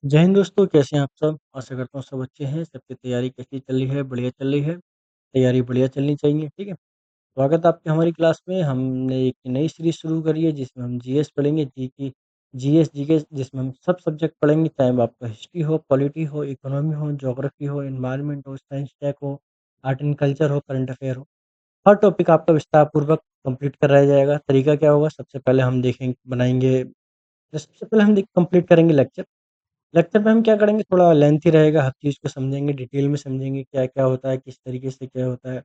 जय हिंद दोस्तों, कैसे हैं आप सब? आशा करता हूँ सब अच्छे हैं, सबकी तैयारी कैसी चल रही है? बढ़िया चल रही है, तैयारी बढ़िया चलनी चाहिए, ठीक है? स्वागत है आपका हमारी क्लास में। हमने एक नई सीरीज़ शुरू करी है जिसमें हम जीएस पढ़ेंगे, जीएस, जीके जिसमें हम सब सब्जेक्ट पढ़ेंगे, चाहे वो आपका हिस्ट्री हो, पॉलिटी हो, इकोनॉमी हो, ज्योग्राफी हो, एनवायरनमेंट हो, साइंस टेक हो, आर्ट एंड कल्चर हो, करंट अफेयर हो। हर टॉपिक आपका विस्तारपूर्वक कंप्लीट कराया जाएगा। तरीका क्या होगा? सबसे पहले हम देखेंगे बनाएँगे सबसे पहले हम देख कंप्लीट करेंगे लेक्चर। लेक्चर में हम क्या करेंगे, थोड़ा लेंथी रहेगा, हर चीज़ को समझेंगे, डिटेल में समझेंगे, क्या-क्या होता है, किस तरीके से क्या होता है,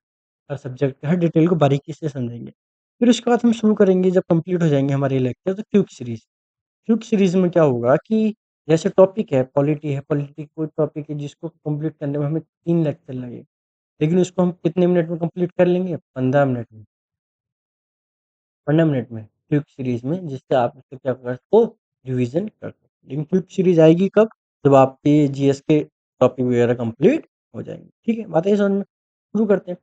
हर सब्जेक्ट हर डिटेल को बारीकी से समझेंगे। फिर उसके बाद हम शुरू करेंगे, जब कंप्लीट हो जाएँगे हमारे लेक्चर, तो क्विक सीरीज़। क्विक सीरीज़ में क्या होगा कि जैसे टॉपिक है, पॉलिटी कोई टॉपिक है जिसको कंप्लीट करने में हमें 3 लेक्चर लगे, लेकिन उसको हम कितने मिनट में कंप्लीट कर लेंगे? 15 मिनट में। 15 मिनट में क्विक सीरीज़ में, जिससे आप उसको क्या कर सको, रिवीज़न कर सको। लेकिन क्विक सीरीज़ आएगी कब? जब आपके जीएस के टॉपिक वगैरह कंप्लीट हो जाएँगे। ठीक है? बात है समझ में? शुरू करते हैं।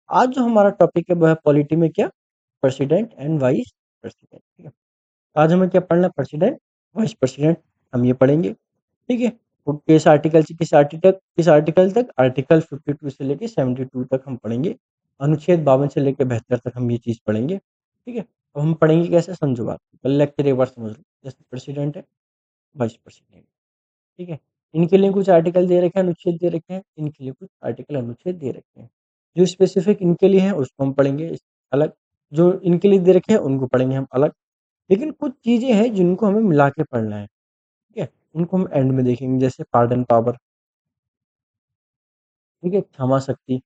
आज जो हमारा टॉपिक है वो है पॉलिटी में क्या? President and vice president. ठीक है? आज हमें क्या पढ़ना है? प्रेसिडेंट, वाइस प्रेसिडेंट हम ये पढ़ेंगे। ठीक है? वो किस आर्टिकल तक? आर्टिकल 52 से लेके 72 तक हम पढ़ेंगे। अनुच्छेद 52 से लेके 72 तक हम ये चीज़ पढ़ेंगे। ठीक है? अब हम पढ़ेंगे कैसे, समझो बात। पहले लेक्चर एक बार समझ लो। जैसे प्रेसिडेंट है, वाइस प्रेसिडेंट, ठीक है? इनके लिए कुछ आर्टिकल दे रखे हैं, अनुच्छेद दे रखे हैं, इनके लिए कुछ आर्टिकल अनुच्छेद दे रखे हैं। जो स्पेसिफिक इनके लिए है उसको हम पढ़ेंगे अलग, जो इनके लिए दे रखे हैं उनको पढ़ेंगे हम अलग। लेकिन कुछ चीज़ें हैं जिनको हमें मिला के पढ़ना है। ठीक है? उनको हम एंड में देखेंगे, जैसे पार्डन पावर, ठीक है? क्षमा शक्ति,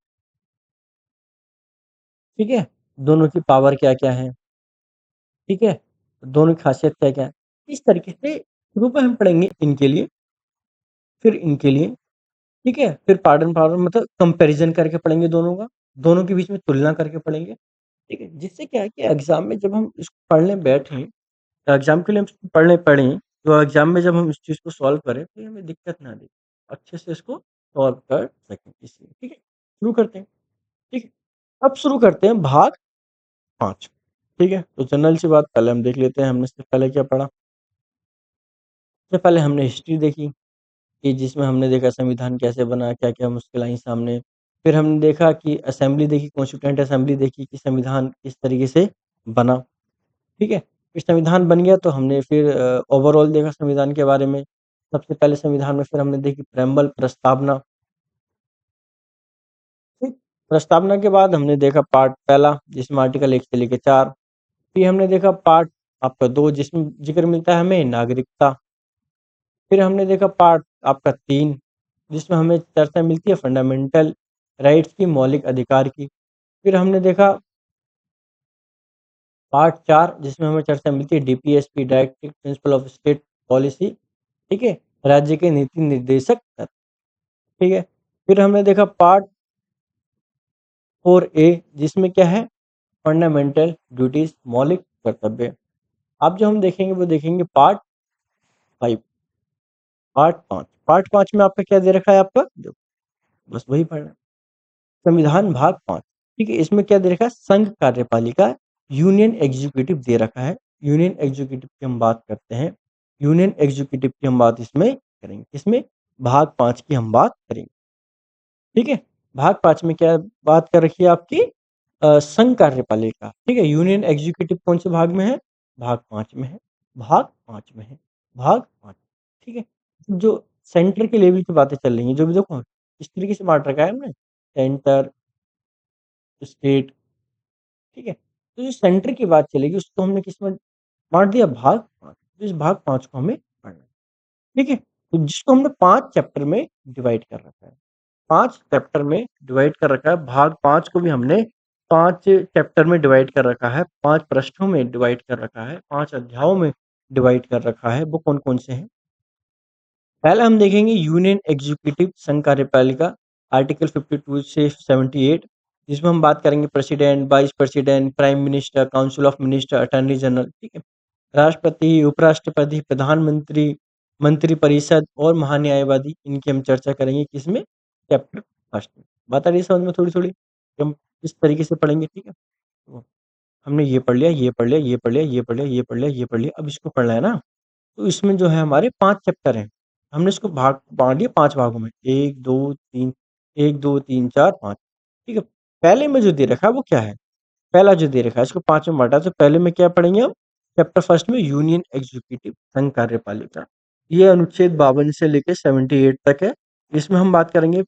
ठीक है? दोनों की पावर क्या-क्या है, ठीक है? दोनों की खासियत क्या-क्या है? इस तरीके से शुरू में हम पढ़ेंगे इनके लिए, फिर इनके लिए, ठीक है? फिर पार्डन पावर मतलब कंपैरिज़न करके पढ़ेंगे दोनों का, दोनों के बीच में तुलना करके पढ़ेंगे, ठीक है? जिससे क्या है कि एग्ज़ाम में जब हम इसको पढ़ने बैठें, एग्ज़ाम के लिए हम इसको पढ़ने पढ़ें, तो एग्ज़ाम में जब हम इस चीज़ को सॉल्व करें, तो हमें दिक्कत ना दे। अच्छे से इसको सॉल्व कर सकें इसलिए, ठीक है? शुरू करते हैं, ठीक है? अब शुरू करते हैं भाग 5, ठीक है? तो जनरल सी बात पहले हम देख लेते हैं, हमने इससे पहले क्या पढ़ा? सबसे पहले हमने हिस्ट्री देखी, कि जिसमें हमने देखा संविधान कैसे बना, क्या-क्या मुश्किल आई सामने। फिर हमने देखा कि असेंबली देखी, कॉन्स्टिट्यूएंट असेंबली देखी कि संविधान किस तरीके से बना, ठीक है? फिर संविधान बन गया तो हमने फिर ओवरऑल देखा संविधान के बारे में। सबसे पहले संविधान में फिर हमने देखी प्रेम्बल प्रस्तावना, ठीक? प्रस्तावना के बाद हमने देखा पार्ट पहला जिसमें आर्टिकल 1 से लेके 4। फिर हमने देखा पार्ट आपका 2 जिसमें ज़िक्र मिलता है हमें नागरिकता। फिर हमने देखा पार्ट आपका 3 जिसमें हमें चर्चा मिलती है फंडामेंटल राइट्स की, मौलिक अधिकार की। फिर हमने देखा पार्ट 4 जिसमें हमें चर्चा मिलती है DPSP, directive principle of state policy, ठीक है? राज्य के नीति निर्देशक तत्व, ठीक है? फिर हमने देखा पार्ट 4 ए जिसमें क्या है? फंडामेंटल ड्यूटीज़, मौलिक कर्तव्य। अब जो हम देखेंगे वो देखेंगे पार्ट 5, पार्ट 5 में आपका क्या दे रखा है आपका? देखो, बस वही पढ़ना है। संविधान भाग 5, ठीक है? इसमें क्या दे रखा है? संघ कार्यपालिका, यूनियन एग्जीक्यूटिव दे रखा है। यूनियन एग्जीक्यूटिव की हम बात करते हैं। यूनियन एग्जीक्यूटिव की हम बात इसमें करेंगे। किसमें? भाग 5 की हम बात करेंगे, ठीक है? भाग 5 में क्या बात कर रखी है आपकी? संघ कार्यपालिका, ठीक है? यूनियन एग्जीक्यूटिव कौन से भाग में है? भाग 5 में है। भाग 5 में है। भाग 5, ठीक है? जो सेंटर के लेवल की बातें चल रही हैं, जो भी देखो इस तरीके से बाँट रखा है हमने, सेंटर, स्टेट, ठीक है? तो जो सेंटर की बात चलेगी उसको हमने किसमें बाँट दिया? भाग 5। तो इस भाग 5 को हमें पढ़ना है, ठीक है? तो जिसको हमने 5 चैप्टर में डिवाइड कर रखा है। 5 चैप्टर में डिवाइड कर रखा है। भाग 5 को भी हमने 5 चैप्टर में डिवाइड कर रखा है, 5 पृष्ठों में डिवाइड कर रखा है, 5 अध्यायों में डिवाइड कर रखा है। वो कौन-कौन से हैं? पहला हम देखेंगे यूनियन एग्जीक्यूटिव संघ कार्यपालिका, आर्टिकल 52 से 78 जिसमें हम बात करेंगे president, vice president, prime minister, council of minister, attorney general, ठीक है? राष्ट्रपति, उपराष्ट्रपति, प्रधानमंत्री, मंत्रिपरिषद और महान्यायवादी, इनकी हम चर्चा करेंगे किसमें? चैप्टर फर्स्ट में। बात आ रही है समझ में थोड़ी-थोड़ी? कि हम किस तरीके से पढ़ेंगे, ठीक है? तो हमने ये पढ़ लिया, ये पढ़ लिया, ये पढ़ लिया, ये पढ़ लिया, ये पढ़ लिया, ये पढ़ लिया, अब इसको पढ़ना है ना? तो इसमें जो है हमारे 5 चैप्टर हैं। हमने इसको भाग बाँट दिया 5 भागों में, 1, 2, 3, 1, 2, 3, 4, 5, ठीक है? पहले में जो दे रखा है वो क्या है? पहला जो दे रखा है इसको 5 में बाँटा, तो पहले में क्या पढ़ेंगे हम? चैप्टर फर्स्ट में यूनियन एग्जीक्यूटिव संघ कार्यपालिका। ये अनुच्छेद 52 से लेके 78 तक है। इसमें हम बात करेंगे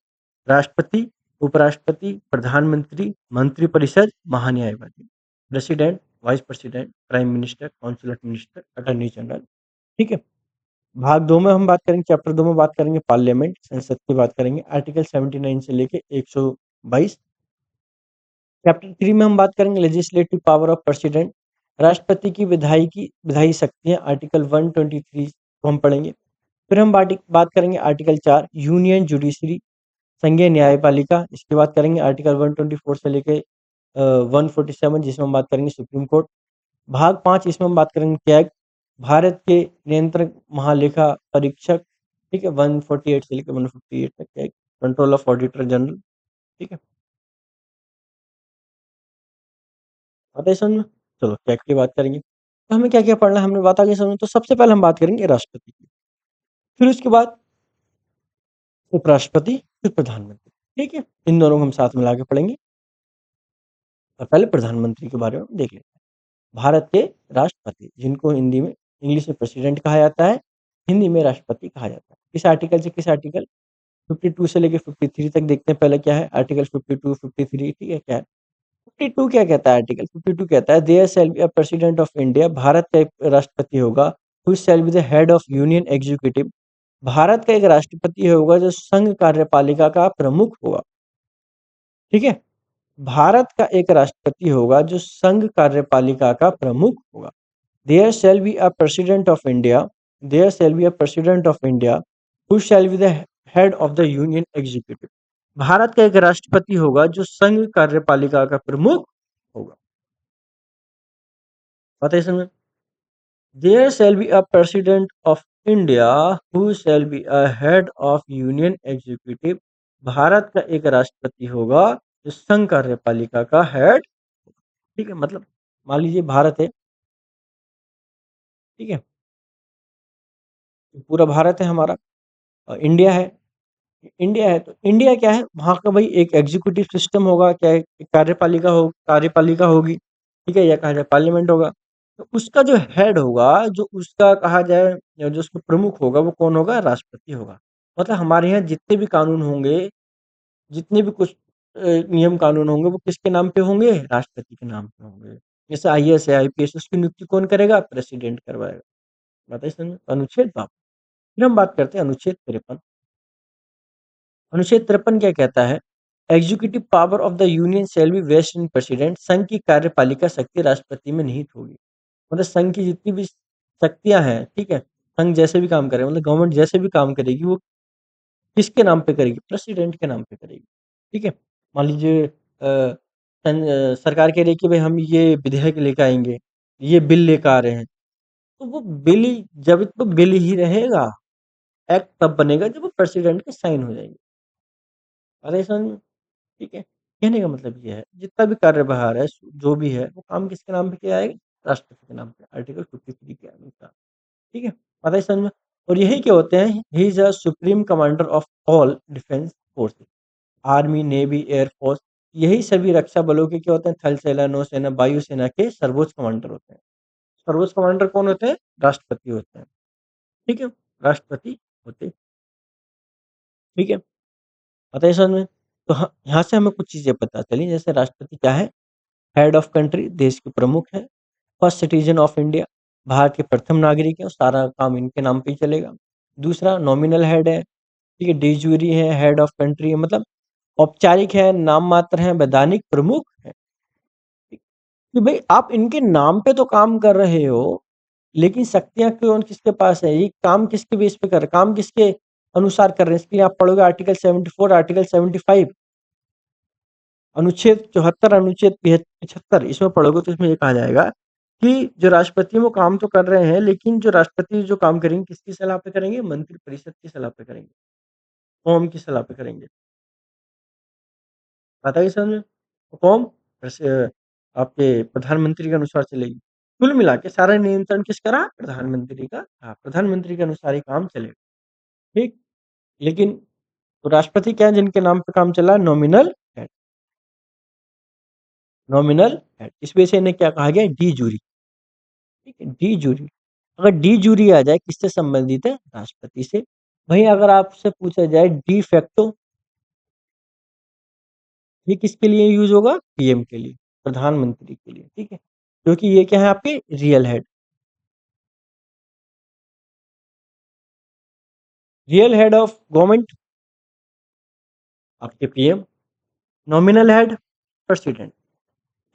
राष्ट्रपति, उपराष्ट्रपति, प्रधानमंत्री, मंत्रिपरिषद, महान्यायवादी, president, vice president, prime minister, council of minister, attorney general, ठीक है? भाग 2 में हम बात करेंगे, चैप्टर 2 में बात करेंगे पार्लियामेंट, संसद की बात करेंगे, आर्टिकल 79 से लेके 122। चैप्टर 3 में हम बात करेंगे लेजिस्लेटिव पावर ऑफ प्रेसिडेंट, राष्ट्रपति की विधायी शक्तियाँ, आर्टिकल 123 को हम पढ़ेंगे। फिर हम बात करेंगे आर्टिकल 4 यूनियन जुडिशरी, संघीय न्यायपालिका, इसकी बात करेंगे आर्टिकल 124 से लेके 147, जिसमें हम बात करेंगे सुप्रीम कोर्ट। भाग 5 इसमें हम बात करेंगे कैग, भारत के नियंत्रक महालेखा परीक्षक, ठीक है? 148 से लेके 158 तक CAG, control of auditor general, ठीक है? आता है समझ में? चलो कैग की बात करेंगे। तो हमें क्या-क्या पढ़ना है हमने बात आगे समझ, तो सबसे पहले हम बात करेंगे राष्ट्रपति की, फिर उसके बाद उपराष्ट्रपति, फिर प्रधानमंत्री, ठीक है? इन दोनों को हम साथ मिला के पढ़ेंगे। और पहले प्रधानमंत्री के बारे में देख लेते हैं। भारत के राष्ट्रपति, जिनको हिंदी में इंग्लिश में प्रेसिडेंट कहा जाता है, हिंदी में राष्ट्रपति कहा जाता है। किस आर्टिकल से किस आर्टिकल? 52 से लेके 53 तक देखते हैं पहले क्या है आर्टिकल 52, 53, ठीक है क्या है? 52 क्या कहता है आर्टिकल 52 कहता है there shall be a president of India, Bharat का एक राष्ट्रपति होगा, who shall be the head of union executive, Bharat का एक राष्ट्रपति होगा जो संघ कार्यपालिका का प्रमुख होगा, ठीक है? भारत का एक राष्ट्रपति होगा जो संघ कार्यपालिका का प्रमुख होगा। There shall be a president of India, there shall be a president of India, who shall be the head of the union executive. Bharat का एक राष्ट्रपति होगा जो संघ कार्यपालिका का प्रमुख होगा। पता है समझ? There shall be a president of India who shall be a head of union executive. Bharat का एक राष्ट्रपति होगा जो संघ कार्यपालिका का हेड, ठीक है? मतलब मान लीजिए भारत है, ठीक है? पूरा भारत है हमारा, इंडिया है, इंडिया है तो इंडिया क्या है वहाँ का भाई एक एग्जीक्यूटिव सिस्टम होगा, क्या है एक कार्यपालिका होगी, ठीक है? या कहा जाए पार्लियामेंट होगा। तो उसका जो हेड होगा, जो उसका कहा जाए या जो उसका प्रमुख होगा वो कौन होगा? राष्ट्रपति होगा। मतलब हमारे यहाँ जितने भी कानून होंगे, जितने भी कुछ नियम कानून होंगे वो किसके नाम पे होंगे? राष्ट्रपति के नाम पे होंगे। जैसे आईएएस है, आईपीएस, उसकी नियुक्ति कौन करेगा? प्रेसिडेंट करवाएगा। बताइए समझ में? अनुच्छेद 52। फिर हम बात करते हैं अनुच्छेद 53। अनुच्छेद 53 क्या कहता है? Executive power of the union shall be vest in president, संघ की कार्यपालिका शक्ति राष्ट्रपति में निहित होगी। मतलब संघ की जितनी भी शक्तियाँ हैं, ठीक है? संघ जैसे भी काम करे, मतलब गवर्नमेंट जैसे भी काम करेगी वो किसके नाम पे करेगी? प्रेसिडेंट के नाम पे करेगी, ठीक है? मान लीजिए सरकार कह रही है कि भाई हम ये विधेयक लेके आएँगे, ये बिल लेकर आ रहे हैं, तो वो बिल ही जब तो बिल ही रहेगा, एक्ट तब बनेगा जब वो प्रेसिडेंट के साइन हो जाएँगे। अरे समझ में? ठीक है? कहने का मतलब ये है, जितना भी कार्यभार है, जो भी है, वो काम किसके नाम पे किया जाएगा? राष्ट्रपति के नाम पे, आर्टिकल 53 के अनुसार, ठीक है? आता है समझ में? और यही क्या होते हैं, he is a supreme commander of all defence forces, army, navy, air force, यही सभी रक्षा बलों के क्या होते हैं? थल सेना, नौसेना, वायुसेना के सर्वोच्च कमांडर होते हैं। सर्वोच्च कमांडर कौन होते हैं? राष्ट्रपति होते हैं, ठीक है? राष्ट्रपति होते हैं, ठीक है? आता है समझ में? तो यहाँ से हमें कुछ चीज़ें पता चली, जैसे राष्ट्रपति क्या है? हेड ऑफ कंट्री, देश के प्रमुख हैं। First citizen of India, Bharat के प्रथम नागरिक हैं और सारा काम इनके नाम पे ही चलेगा। दूसरा नॉमिनल हेड है, ठीक है? de jure है, हेड ऑफ कंट्री है, मतलब औपचारिक है, नाम मात्र है, वैधानिक प्रमुख है। ठीक, कि भाई आप इनके नाम पे तो काम कर रहे हो, लेकिन शक्तियाँ कौन किसके पास है? ये काम किसके बेस पे कर रहे हैं? काम किसके अनुसार कर रहे हैं? इसके लिए आप पढ़ोगे आर्टिकल 74, आर्टिकल 75, अनुच्छेद 74, अनुच्छेद 75, इसमें पढ़ोगे तो इसमें ये कहा जाएगा कि जो राष्ट्रपति हैं वो काम तो कर रहे हैं, लेकिन जो राष्ट्रपति जो काम करेंगे किसकी सलाह पे करेंगे? मंत्रिपरिषद की सलाह पे करेंगे, कौम की सलाह पे करेंगे। आता है समझ में? तो कौम आपके प्रधानमंत्री के अनुसार चलेगी। कुल मिला के सारा नियंत्रण किसका रहा? प्रधानमंत्री का रहा। प्रधानमंत्री के अनुसार ही काम चलेगा। ठीक? लेकिन राष्ट्रपति क्या है जिनके नाम पे काम चला है? Nominal head, nominal head. इस वजह से इन्हें क्या कहा गया है? डी जूरी, ठीक है? De jure. अगर डी जूरी आ जाए किससे संबंधित है? राष्ट्रपति से। वहीं अगर आपसे पूछा जाए डी फैक्टो, ये किसके लिए यूज होगा? पीएम के लिए, प्रधानमंत्री के लिए, ठीक है? क्योंकि ये क्या है आपके? Real head, real head of government आपके पीएम, नॉमिनल हेड प्रेसिडेंट,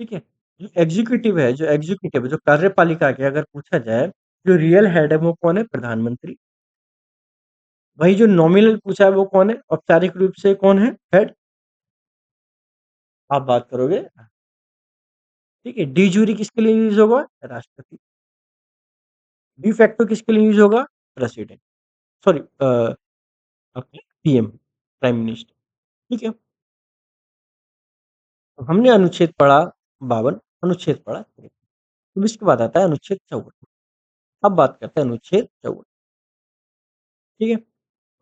ठीक है? जो एग्जीक्यूटिव है, जो कार्यपालिका के अगर पूछा जाए, जो रियल हेड है वो कौन है? प्रधानमंत्री। वही जो नॉमिनल पूछा है वो कौन है? औपचारिक रूप से कौन है हेड? आप बात करोगे, ठीक है? डी जूरी किसके लिए यूज होगा? राष्ट्रपति। डी फैक्टो किसके लिए यूज होगा? President, sorry, PM, prime minister, ठीक है? तो हमने अनुच्छेद पढ़ा 52, अनुच्छेद पढ़ा 53। अब इसके बाद आता है अनुच्छेद 54। अब बात करते हैं अनुच्छेद 54, ठीक है?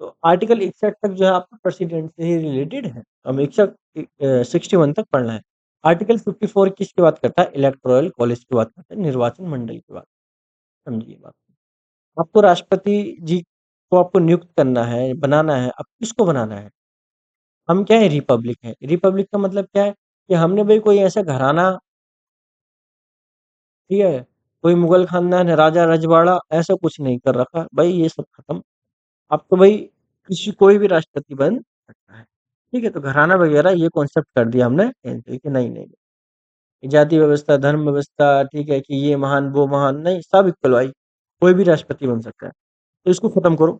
तो आर्टिकल 61 तक जो है आपका प्रेसिडेंट से ही रिलेटेड है। हम 61 तक पढ़ना है। आर्टिकल 54 किसकी बात करता है? इलेक्टोरल कॉलेज की बात करता है, निर्वाचन मंडल की बात। समझिए बात। आपको राष्ट्रपति जी को आपको नियुक्त करना है, बनाना है। अब किसको बनाना है? हम क्या है? रिपब्लिक है। रिपब्लिक का मतलब क्या है? कि हमने भाई कोई ऐसा घराना, ठीक है? कोई मुगल खानदान है, राजा रजवाड़ा, ऐसा कुछ नहीं कर रखा भाई, ये सब खत्म। अब तो भाई किसी कोई भी राष्ट्रपति बन सकता है, ठीक है? तो घराना वगैरह ये कॉन्सेप्ट कर दिया हमने कैंसिल, कि नहीं नहीं, जाति व्यवस्था, धर्म व्यवस्था, ठीक है? कि ये महान वो महान, नहीं, सब इक्वल भाई, कोई भी राष्ट्रपति बन सकता है। तो इसको खत्म करो।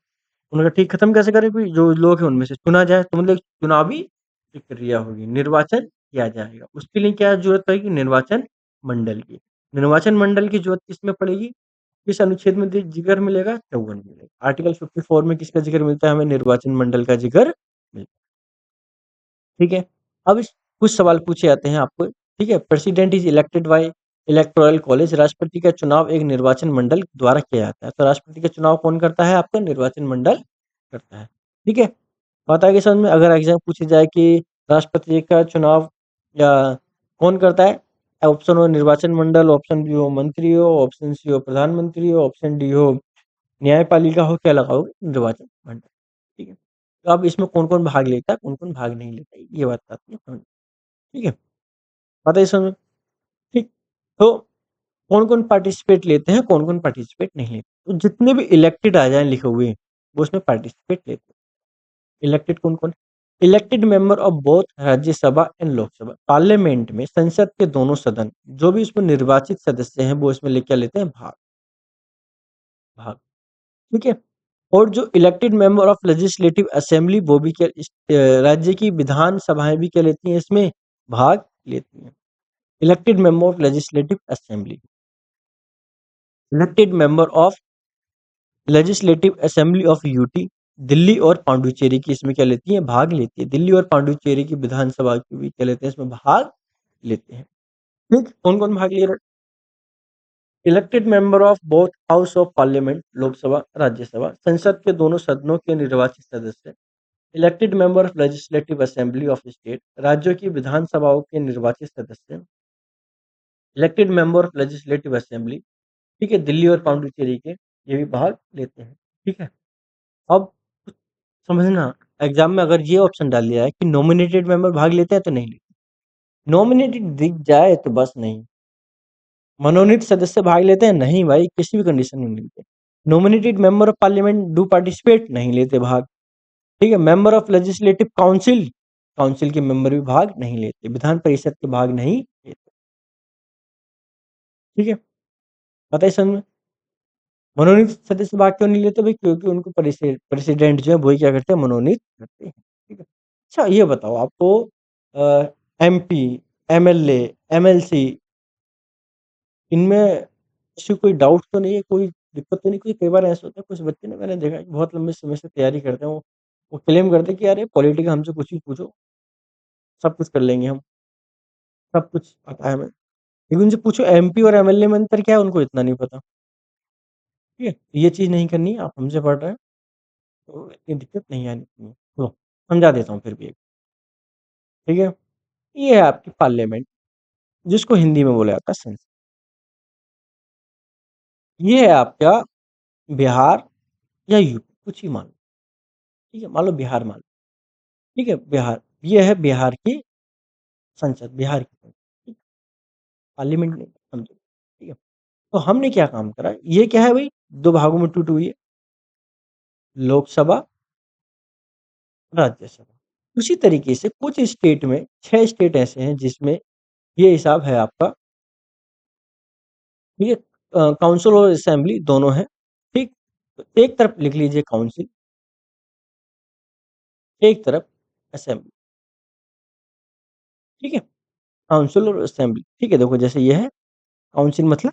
उन्होंने ठीक, खत्म कैसे करें? कोई जो लोग हैं उनमें से चुना जाए, तो मतलब चुनावी प्रक्रिया होगी, निर्वाचन किया जाएगा। उसके लिए क्या जरूरत पड़ेगी? निर्वाचन मंडल की। निर्वाचन मंडल की जरूरत किसमें पड़ेगी? किस अनुच्छेद में जिक्र मिलेगा? 54 मिलेगा। आर्टिकल 54 में किसका जिक्र मिलता है हमें? निर्वाचन मंडल का जिक्र मिलता है, ठीक है? अब कुछ सवाल पूछे जाते हैं आपको, ठीक है? President is elected by electoral college. राष्ट्रपति का चुनाव एक निर्वाचन मंडल द्वारा किया जाता है। तो राष्ट्रपति का चुनाव कौन करता है? आपका निर्वाचन मंडल करता है, ठीक है? बात आगे समझ में। अगर एग्जाम पूछे जाए कि राष्ट्रपति का चुनाव या कौन करता है? ऑप्शन हो निर्वाचन मंडल, ऑप्शन बी हो मंत्री हो, ऑप्शन सी हो प्रधानमंत्री हो, ऑप्शन डी हो न्यायपालिका हो, क्या लगाओगे? निर्वाचन मंडल, ठीक है? तो अब इसमें कौन कौन भाग लेता है, कौन कौन भाग नहीं लेता है, ये बात आती है समझ में, ठीक है? बताइए समझ में, ठीक? तो कौन कौन पार्टिसिपेट लेते हैं, कौन कौन पार्टिसिपेट नहीं लेते? तो जितने भी इलेक्टेड आ जाए लिखे हुए वो उसमें पार्टिसिपेट लेते हैं। इलेक्टेड कौन कौन? Elected member of both Rajya Sabha and Lok Sabha, parliament में संसद के दोनों सदन, जो भी इसमें निर्वाचित सदस्य हैं वो इसमें क्या लेते हैं? भाग, भाग, ठीक है? और जो elected member of legislative assembly वो भी क्या राज्य की विधान सभाएं भी क्या लेती हैं? इसमें भाग लेती हैं। Elected member of legislative assembly, elected member of legislative assembly of UT, Delhi और पांडुचेरी की इसमें क्या लेती है? भाग लेती है। दिल्ली और पांडुचेरी की विधानसभा की भी क्या लेते हैं? इसमें भाग लेते हैं, ठीक? कौन कौन भाग ले रहे? Elected member of both house of parliament, Lok Sabha Rajya Sabha, संसद के दोनों सदनों के निर्वाचित सदस्य। Elected member of legislative assembly of state, राज्यों की विधानसभाओं के निर्वाचित सदस्य। Elected member of legislative assembly, ठीक है? दिल्ली और पांडुचेरी के ये भी भाग लेते हैं, ठीक है? अब समझना, एग्जाम में अगर ये ऑप्शन डाल दिया है कि नॉमिनेटेड मेंबर भाग लेते हैं तो नहीं लेते, नॉमिनेटेड दिख जाए तो बस नहीं, मनोनीत सदस्य भाग लेते हैं नहीं भाई, किसी भी कंडीशन में नहीं लेते। Nominated member of parliament do participate, नहीं लेते भाग, ठीक है? Member of legislative council, council के मेंबर भी भाग नहीं लेते, विधान परिषद के भाग नहीं लेते, ठीक है? बताइए समझ में। मनोनीत सदस्य भाग क्यों नहीं लेते भाई? क्योंकि उनको प्रेसिडेंट जो है वही क्या करते हैं? मनोनीत करते हैं, ठीक है? अच्छा ये बताओ आपको, एमपी, एमएलए, एमएलसी, इनमें किसी को कोई डाउट तो नहीं है, कोई दिक्कत तो नहीं? कोई कई बार ऐसा होता है, कुछ बच्चे ना, मैंने देखा है कि बहुत लंबे समय से तैयारी करते हैं, वो क्लेम करते हैं कि यार ये पॉलिटिक्स हमसे कुछ भी पूछो, सब कुछ कर लेंगे हम, सब कुछ पता है हमें। लेकिन उनसे पूछो एमपी और एमएलए में अंतर क्या है, उनको इतना नहीं पता, ठीक है? ये चीज़ नहीं करनी है, आप हमसे पढ़ रहे हैं, तो इतनी दिक्कत नहीं आनी चाहिए। तो समझा देता हूँ फिर भी एक, ठीक है? ये है आपकी पार्लियामेंट, जिसको हिंदी में बोला जाता है संसद। ये है आपका बिहार या यूपी, कुछ ही मान लो, ठीक है? मान लो बिहार मान लो, ठीक है? बिहार, ये है बिहार की संसद, बिहार की संसद, ठीक, पार्लियामेंट नहीं, समझो, ठीक है? तो हमने क्या काम करा, ये क्या है भई, 2 भागों में टूटी हुई है, लोकसभा, राज्यसभा। उसी तरीके से कुछ स्टेट में 6 स्टेट ऐसे हैं जिसमें ये हिसाब है आपका, ये काउंसिल और असेंबली दोनों हैं, ठीक? तो एक तरफ लिख लीजिए काउंसिल, एक तरफ असेंबली, ठीक है? काउंसिल और असेंबली, ठीक है? देखो जैसे ये है, काउंसिल मतलब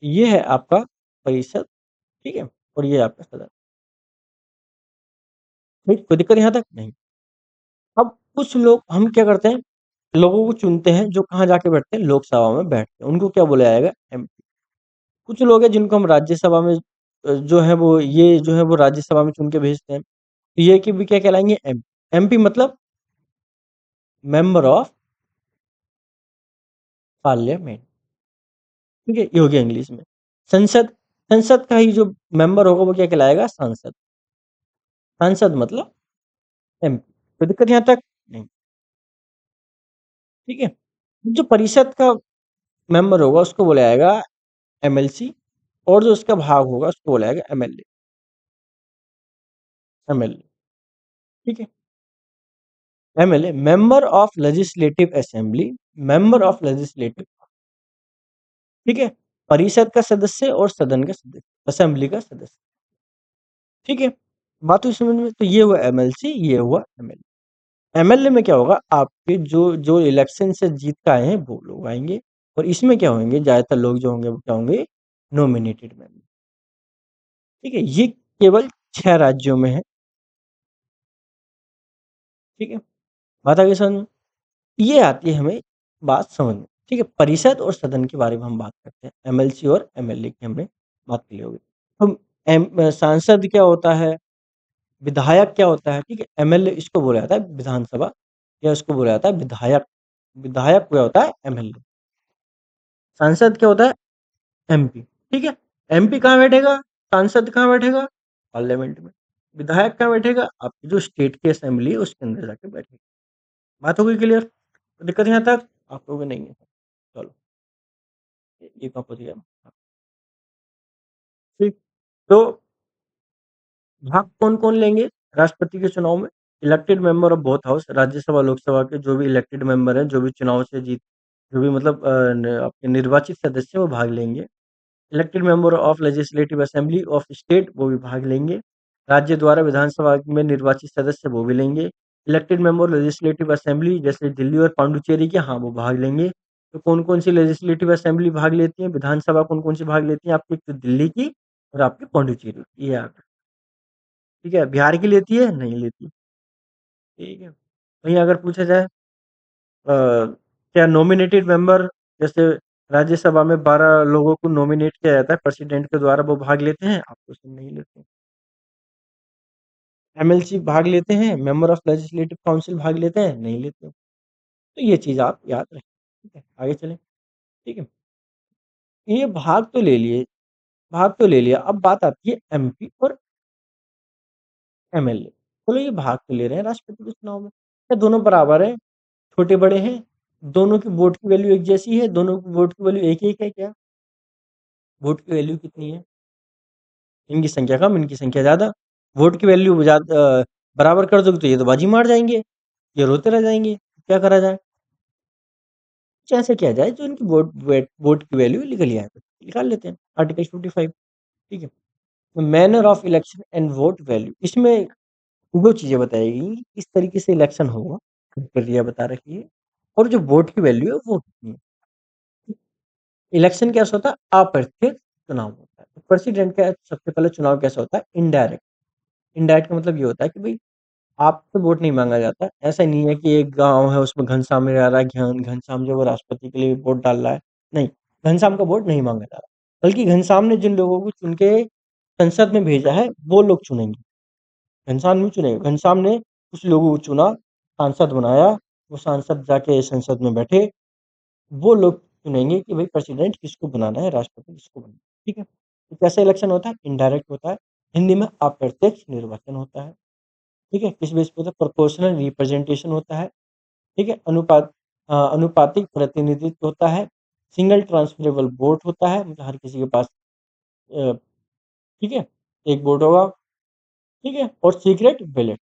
ये है आपका परिषद, ठीक है? और ये आपका सदन, ठीक? कोई दिक्कत यहाँ तक? नहीं। अब कुछ लोग हम क्या करते हैं, लोगों को चुनते हैं जो कहाँ जाके बैठते हैं, लोकसभा में बैठते हैं, उनको क्या बोला जाएगा, एमपी। कुछ लोग हैं जिनको हम राज्यसभा में जो है वो ये जो है वो राज्यसभा में चुन के भेजते हैं, तो ये कि भी क्या कहलाएँगे, एमपी। एमपी मतलब मेंबर ऑफ पार्लियामेंट, ठीक है? ये हो गया इंग्लिश में। संसद, संसद का ही जो मेंबर होगा वो क्या कहलाएगा, सांसद। सांसद मतलब एमपी। कोई दिक्कत यहाँ तक? नहीं, ठीक है? जो परिषद का मेंबर होगा उसको बोला जाएगा एमएलसी, और जो उसका भाग होगा उसको बोला जाएगा एमएलए, एमएलए, ठीक है? MLA member of legislative assembly, member of legislative, ठीक है? परिषद का सदस्य और सदन का सदस्य, असेंबली का सदस्य, ठीक है? बात हुई समझ में? तो ये हुआ एमएलसी, ये हुआ एमएलए। एमएलए में क्या होगा, आपके जो जो इलेक्शन से जीत के आए हैं वो लोग आएँगे, और इसमें क्या होंगे, ज़्यादातर लोग जो होंगे वो क्या होंगे, नॉमिनेटेड मेंबर, ठीक है? ये केवल 6 राज्यों में है, ठीक है? बात आ गई समझ में? ये आती है हमें बात समझ में, ठीक है? परिषद और सदन के बारे में हम बात करते हैं, एमएलसी और एमएलए की हमने बात कर ली होगी। तो सांसद क्या होता है, विधायक क्या होता है, ठीक है? एमएलए इसको बोला जाता है विधानसभा, या इसको बोला जाता है विधायक। विधायक क्या होता है, एमएलए। सांसद क्या होता है, एमपी, ठीक है? एमपी कहाँ बैठेगा, सांसद कहाँ बैठेगा, पार्लियामेंट में। विधायक कहाँ बैठेगा, आपकी जो स्टेट की असेंबली है उसके अंदर जाके बैठेगा। बात हो गई क्लियर? दिक्कत यहाँ तक? आप लोगों को नहीं है? चलो, ये कहाँ पहुँच गया? ठीक। तो भाग कौन-कौन लेंगे राष्ट्रपति के चुनाव में? Elected member of both house, Rajya Sabha, Lok Sabha के जो भी इलेक्टेड मेंबर हैं, जो भी चुनाव से जीत जो भी मतलब आपके निर्वाचित सदस्य वो भाग लेंगे। Elected member of legislative assembly of state वो भी भाग लेंगे। राज्य द्वारा विधानसभा में निर्वाचित सदस्य वो भी लेंगे। इलेक्टेड मेंबर लेजिस्लेटिव असेंबली जैसे दिल्ली और पांडुचेरी के, हाँ, वो भाग लेंगे। तो कौन-कौन सी लेजिस्लेटिव असेंबली भाग लेती है? विधानसभा कौन-कौन सी भाग लेती है? आपकी एक तो दिल्ली की और आपकी पांडुचेरी की, ये याद, ठीक है? बिहार की लेती है? नहीं लेती, ठीक है? वहीं अगर पूछा जाए क्या नॉमिनेटेड मेंबर, जैसे राज्यसभा में 12 लोगों को नॉमिनेट किया जाता है प्रेसिडेंट के द्वारा, वो भाग लेते हैं? आप तो सब नहीं लेते। एमएलसी भाग लेते हैं, मेंबर ऑफ लेजिस्लेटिव काउंसिल भाग लेते हैं? नहीं लेते। तो ये चीज़ आप याद रखें, ठीक है? आगे चलें, ठीक है? ये भाग तो ले लिए, भाग तो ले लिया, अब बात आती है एमपी और एमएलए। चलो ये भाग तो ले रहे हैं राष्ट्रपति के चुनाव में, क्या दोनों बराबर हैं? छोटे-बड़े हैं? दोनों की वोट की वैल्यू एक जैसी है? दोनों की वोट की वैल्यू एक-एक है क्या? वोट की वैल्यू कितनी है? इनकी संख्या कम, इनकी संख्या ज़्यादा। वोट की वैल्यू बराबर कर दोगे तो ये तो बाजी मार जाएँगे, ये रोते रह जाएँगे, क्या करा जाए? कुछ ऐसा किया जाए जो इनकी वोट की वैल्यू निकल आए, निकाल लेते हैं, आर्टिकल 55, ठीक है? तो manner of election and vote value, इसमें 2 चीज़ें बताई गई, किस तरीके से इलेक्शन होगा, प्रक्रिया बता रखी है, और जो वोट की वैल्यू है वो कितनी है। इलेक्शन कैसा होता है? अप्रत्यक्ष चुनाव होता है। प्रेसिडेंट का सबसे पहले चुनाव कैसा होता है? इनडायरेक्ट। इनडायरेक्ट का मतलब ये होता है कि भई आपसे वोट नहीं माँगा जाता। ऐसा नहीं है कि एक गाँव है उसमें घनश्याम में रह रहा है, घनश्याम जो है वो राष्ट्रपति के लिए वोट डाल रहा है। नहीं, घनश्याम का वोट नहीं माँगा जा रहा। बल्कि घनश्याम ने जिन लोगों को चुन के संसद में भेजा है, वो लोग चुनेंगे। घनश्याम नहीं चुनेगा, घनश्याम ने कुछ लोगों को चुना, सांसद बनाया, वो सांसद जाके संसद में बैठे, वो लोग चुनेंगे कि भाई प्रेसिडेंट किसको बनाना है, राष्ट्रपति किसको बनाना है, ठीक है? तो कैसे इलेक्शन होता है? इनडायरेक्ट होता है, हिंदी में अप्रत्यक्ष निर्वाचन होता है, ठीक है? किस बेस पे होता है? प्रोपोर्शनल रिप्रेजेंटेशन होता है, ठीक है? अनुपातिक प्रतिनिधित्व होता है, सिंगल ट्रांसफरेबल वोट होता है, मतलब हर किसी के पास अ, ठीक है? एक वोट होगा, ठीक है? और सीक्रेट बैलेट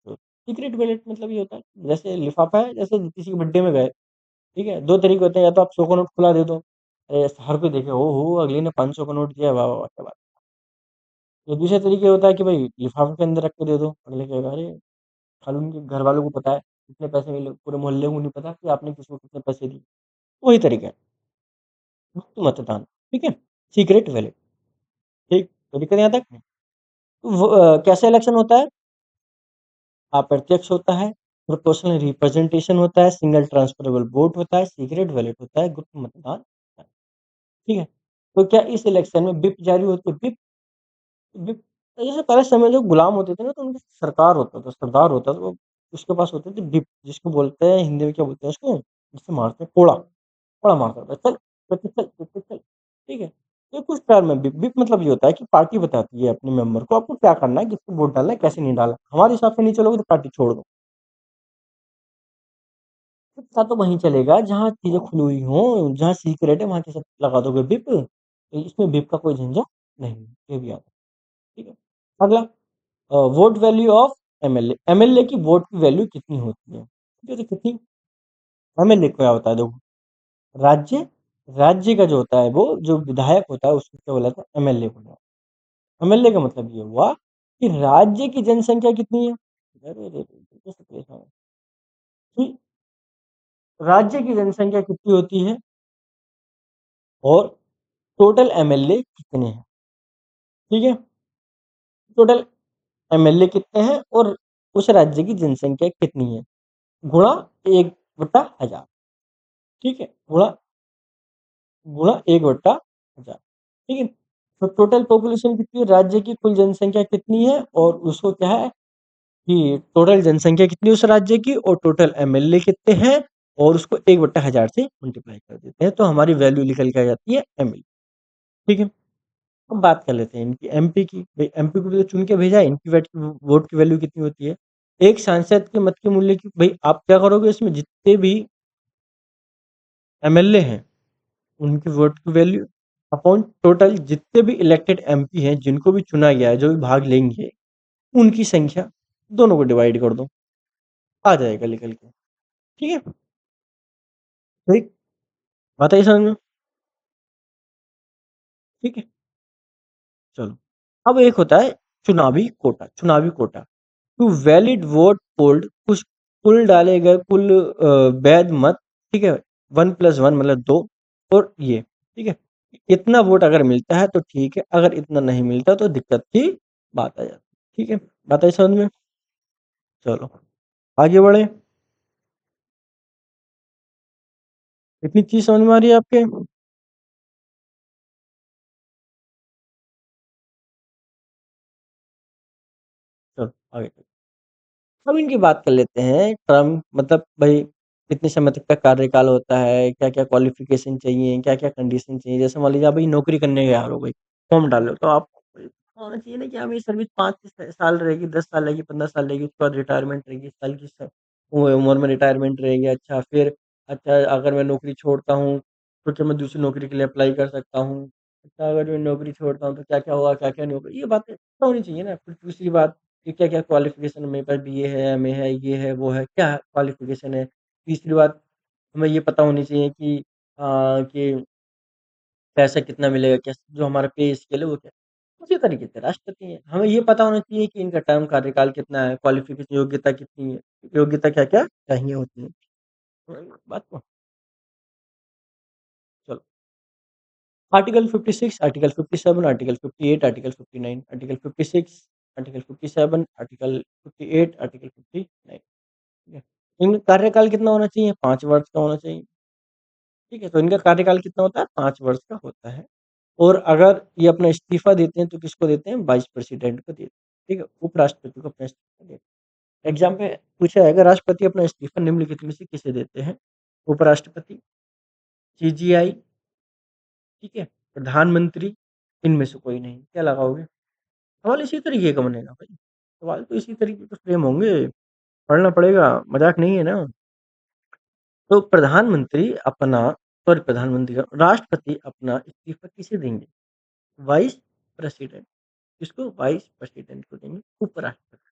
सीक्रेट बैलेट मतलब ये होता है, जैसे लिफाफा है, जैसे किसी के बर्थडे में गए, ठीक है? 2 तरीके होते हैं, या तो आप 100 का नोट खुला दे दो, अरे हर कोई देखे, ओहो! अगले ने 500 का नोट दिया, वाह, वाह, वाह! क्या बात है। या दूसरा तरीके होता है कि भाई लिफाफे के अंदर रख के दे दो, अगले कहेगा, अरे! खाली उनके घर वालों को पता है, कितने पैसे मिले, पूरे मोहल्ले को नहीं पता कि आपने किसको कितने पैसे दिए। वही तरीका है, गुप्त मतदान, ठीक है? सीक्रेट बैलेट, ठीक? तो दिक्कत यहाँ तक? वो कैसे इलेक्शन होता है? अप्रत्यक्ष होता है, प्रोपोर्शनल रिप्रेजेंटेशन होता है, सिंगल ट्रांसफरेबल वोट होता है, सीक्रेट बैलेट होता है, गुप्त मतदान होता है, ठीक है? तो क्या इस इलेक्शन में व्हिप जारी होती है? व्हिप व्हिप जैसे पहले समय जो गुलाम होते थे ना, तो उनकी सरकार होता था, सरदार होता था, वो उसके पास होते थे व्हिप, जिसको बोलते हैं हिंदी में क्या बोलते हैं उसको? जिससे मारते हैं कोड़ा, कोड़ा मारता था, चल चल, चल, ठीक है? तो कुछ टर्म है व्हिप, व्हिप मतलब ये होता है कि पार्टी बताती है अपने मेंबर को आपको क्या करना है, किसको वोट डालना है, कैसे नहीं डालना। हमारे हिसाब से नहीं चलोगे तो पार्टी छोड़ दो। कुत्ता तो वहीं चलेगा जहाँ चीज़ें खुली हुई हों, जहाँ सीक्रेट है वहाँ कैसे लगा दोगे बिप? तो इसमें बिप का कोई झंझट नहीं, ये भी याद है, ठीक है? अगला vote value of MLA, MLA की वोट की वैल्यू कितनी होती है? ठीक है, तो कितनी? एमएलए को क्या होता है देखो, राज्य राज्य का जो होता है वो जो विधायक होता है उसको क्या बोला था? एमएलए बोला। एमएलए का मतलब ये हुआ कि राज्य की जनसंख्या कितनी है? अरे रे रे! कैसे परेशान है? कि राज्य की जनसंख्या कितनी होती है और टोटल एमएलए कितने हैं, ठीक है? टोटल एमएलए कितने हैं और उस राज्य की जनसंख्या कितनी है, गुणा 1/1000, ठीक है? गुणा गुणा 1/1000, ठीक है? तो टोटल पॉपुलेशन कितनी है, राज्य की कुल जनसंख्या कितनी है और उसको क्या है कि टोटल जनसंख्या कितनी है उस राज्य की और टोटल एमएलए कितने हैं और उसको 1/1000 से मल्टीप्लाई कर देते हैं, तो हमारी वैल्यू निकल के आ जाती है एमएलए, ठीक है? अब बात कर लेते हैं इनकी एमपी की। भाई एमपी को भी तो चुन के भेजा है, इनकी वोट की वैल्यू कितनी होती है? एक सांसद के मत के मूल्य की भाई आप क्या करोगे इसमें जितने भी एमएलए हैं, उनकी वोट की वैल्यू अपॉन टोटल जितने भी इलेक्टेड एमपी हैं, जिनको भी चुना गया है, जो भी भाग लेंगे, उनकी संख्या दोनों को डिवाइड कर दो, आ जाएगा निकल के, ठीक है? ठीक, बात आई समझ में? ठीक है, चलो। अब एक होता है चुनावी कोटा। टू वैलिड वोट पोल्ड कुछ कुल डाले गए कुल वैध मत, ठीक है? 1+1 मतलब 2 और ये, ठीक है? इतना वोट अगर मिलता है तो ठीक है, अगर इतना नहीं मिलता तो दिक्कत की बात आ जाती है, ठीक है? बात आई समझ में? चलो आगे बढ़े। इतनी चीज समझ में आ रही है आपके? चलो आगे। अब इनकी बात कर लेते हैं टर्म, मतलब भाई कितने समय तक का कार्यकाल होता है, क्या-क्या क्वालिफ़िकेशन चाहिए, क्या-क्या कंडीशन चाहिए। जैसे मान लीजिए आप भाई नौकरी करने गए हो भाई, फॉर्म डालो तो आप होना चाहिए ना कि हाँ मेरी सर्विस 5 साल रहेगी, 10 साल रहेगी, 15 साल रहेगी, उसके बाद रिटायरमेंट रहेगी, इस साल की वो उम्र में रिटायरमेंट रहेगी। अच्छा फिर अच्छा अगर मैं नौकरी छोड़ता हूँ, तो क्या मैं दूसरी नौकरी के लिए अप्लाई कर सकता हूँ? अच्छा अगर मैं नौकरी छोड़ता हूँ तो क्या-क्या होगा, क्या-क्या नहीं होगा? ये बातें पता होनी चाहिए ना। फिर दूसरी बात कि क्या-क्या क्वालिफ़िकेशन मेरे पास बीए है, एमए है, ये है, वो है, क्या क्वालिफ़िकेशन है। तीसरी बात हमें ये पता होनी चाहिए कि पैसा कितना मिलेगा, क्या जो हमारा पे स्केल है वो क्या है। उसी तरीके से राष्ट्रपति हैं, हमें ये पता होना चाहिए कि इनका टर्म कार्यकाल कितना है, क्वालिफ़िकेशन योग्यता कितनी है, योग्यता क्या-क्या चाहिए होती है। बात को चलो article 56, article 57, article 58, article 59, article 56, article 57, article 58, article 59, ठीक है। इनका कार्यकाल कितना होना चाहिए? 5 वर्ष का होना चाहिए, ठीक है। तो इनका कार्यकाल कितना होता है? 5 वर्ष का होता है। और अगर ये अपना इस्तीफा देते हैं तो किसको देते हैं? वाइस प्रेसिडेंट को देते हैं, ठीक है? उपराष्ट्रपति को अपना इस्तीफा देते हैं। एग्ज़ाम में पूछा है, अगर राष्ट्रपति अपना इस्तीफा निम्नलिखित में से किसे देते हैं? उपराष्ट्रपति, सीजीआई, ठीक है? प्रधानमंत्री, इनमें से कोई नहीं। क्या लगाओगे? सवाल इसी तरीके का बनेगा भाई, सवाल तो इसी तरीके के फ्रेम होंगे, पढ़ना पड़ेगा, मज़ाक नहीं है ना। तो प्रधानमंत्री का राष्ट्रपति अपना इस्तीफा किसे देंगे? Vice president. किसको? वाइस प्रेसिडेंट को देंगे, उपराष्ट्रपति।